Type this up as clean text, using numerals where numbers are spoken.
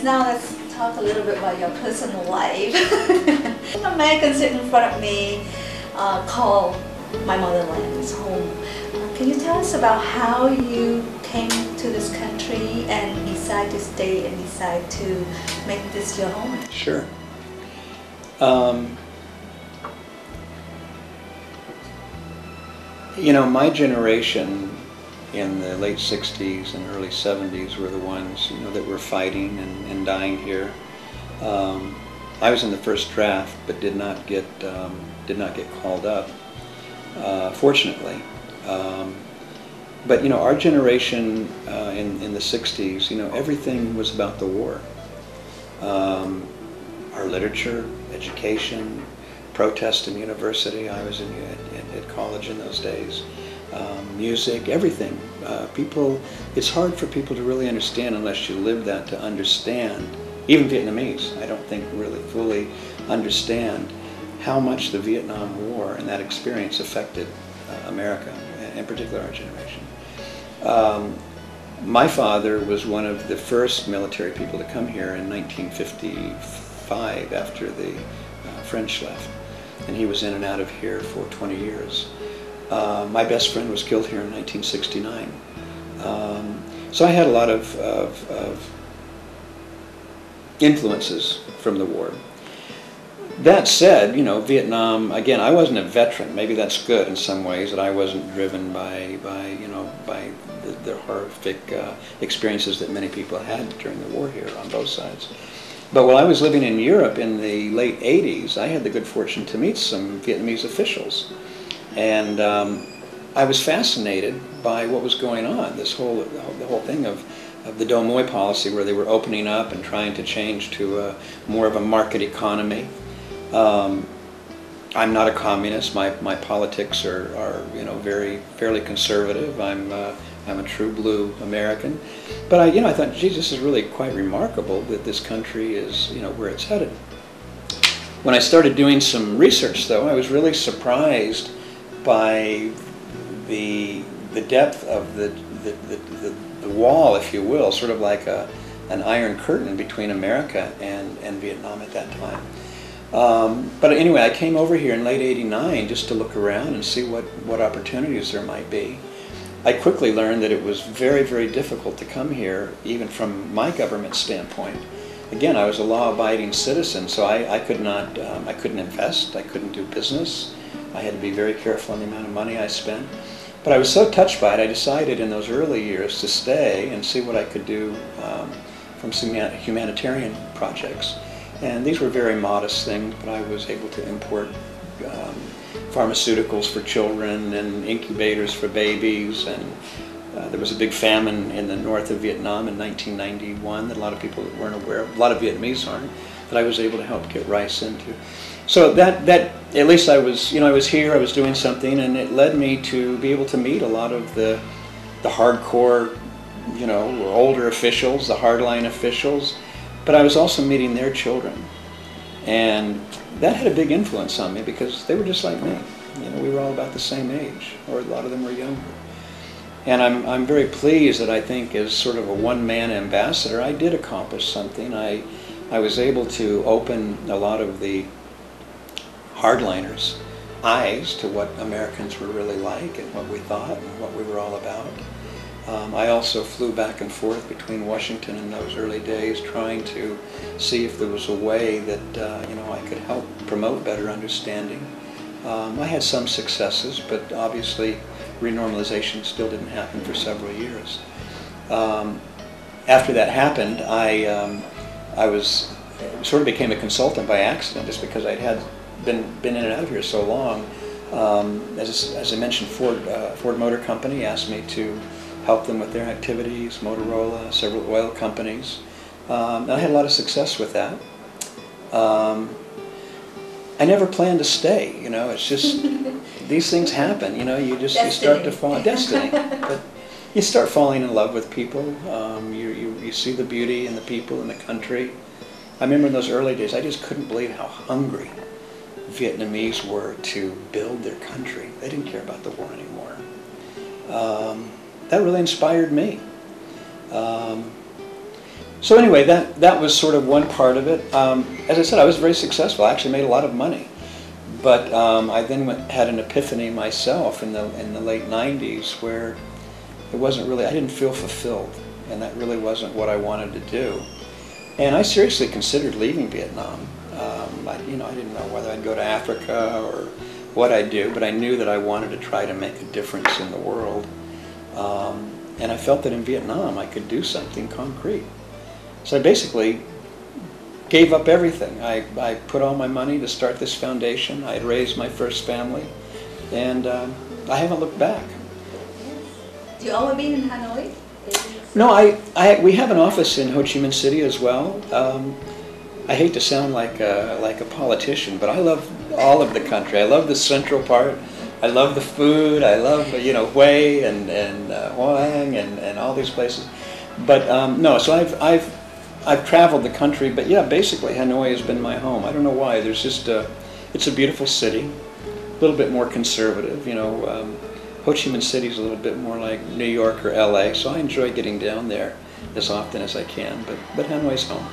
Now let's talk a little bit about your personal life. An American sitting in front of me called my motherland his home. Can you tell us about how you came to this country and decide to stay and decide to make this your home? Sure. You know, my generation in the late 60s and early 70s were the ones, you know, that were fighting and dying here. I was in the first draft, but did not get called up, fortunately. But you know, our generation in the 60s, you know, everything was about the war. Our literature, education, protest in university. I was at college in those days. Music, everything. It's hard for people to really understand unless you live that to understand. Even Vietnamese, I don't think really fully understand how much the Vietnam War and that experience affected America, in particular our generation. My father was one of the first military people to come here in 1955 after the French left, and he was in and out of here for 20 years. My best friend was killed here in 1969. So I had a lot of influences from the war. That said, you know, Vietnam, again, I wasn't a veteran. Maybe that's good in some ways, that I wasn't driven by the horrific experiences that many people had during the war here on both sides. But while I was living in Europe in the late 80s, I had the good fortune to meet some Vietnamese officials. And I was fascinated by what was going on, the whole thing of the Do Moi policy, where they were opening up and trying to change to more of a market economy. I'm not a communist. My politics are you know, fairly conservative. I'm a true blue American. But I thought, geez, this is really quite remarkable that this country is, you know, where it's headed. When I started doing some research, though, I was really surprised by the depth of the wall, if you will, sort of like an iron curtain between America and Vietnam at that time. But anyway, I came over here in late '89 just to look around and see what opportunities there might be. I quickly learned that it was very, very difficult to come here, even from my government standpoint. Again, I was a law-abiding citizen, so I couldn't invest, I couldn't do business. I had to be very careful on the amount of money I spent. But I was so touched by it, I decided in those early years to stay and see what I could do from some humanitarian projects. And these were very modest things, but I was able to import pharmaceuticals for children and incubators for babies. And there was a big famine in the north of Vietnam in 1991 that a lot of people weren't aware of, a lot of Vietnamese aren't, that I was able to help get rice into. So that at least I was here, I was doing something, and it led me to be able to meet a lot of the hardcore, you know, older officials, the hardline officials, but I was also meeting their children. And that had a big influence on me because they were just like me. You know, we were all about the same age, or a lot of them were younger. And I'm very pleased that I think as sort of a one-man ambassador, I did accomplish something. I was able to open a lot of the hardliners' eyes to what Americans were really like and what we thought and what we were all about. I also flew back and forth between Washington in those early days trying to see if there was a way that you know, I could help promote better understanding. I had some successes, but obviously renormalization still didn't happen for several years. After that happened, I sort of became a consultant by accident, just because I'd been in and out of here so long. As I mentioned, Ford Motor Company asked me to help them with their activities, Motorola, several oil companies. And I had a lot of success with that. I never planned to stay, you know, it's just, these things happen, you know, you start to fall, destiny, but you start falling in love with people, you see the beauty in the people in the country. I remember in those early days, I just couldn't believe how hungry Vietnamese were to build their country. They didn't care about the war anymore. That really inspired me. So anyway, that was sort of one part of it. As I said, I was very successful. I actually made a lot of money. But I then had an epiphany myself in the late 90s where it wasn't really, I didn't feel fulfilled, and that really wasn't what I wanted to do. And I seriously considered leaving Vietnam. I didn't know whether I'd go to Africa or what I'd do, but I knew that I wanted to try to make a difference in the world. And I felt that in Vietnam I could do something concrete. So I basically gave up everything. I put all my money to start this foundation. I had raised my first family, and I haven't looked back. You always been in Hanoi? No, we have an office in Ho Chi Minh City as well. I hate to sound like a politician, but I love all of the country. I love the central part. I love the food. I love Hue and Hoang and all these places. But no, so I've traveled the country, but yeah, basically Hanoi has been my home. I don't know why. There's just it's a beautiful city, a little bit more conservative. Ho Chi Minh City is a little bit more like New York or LA, so I enjoy getting down there as often as I can. But Hanoi's home.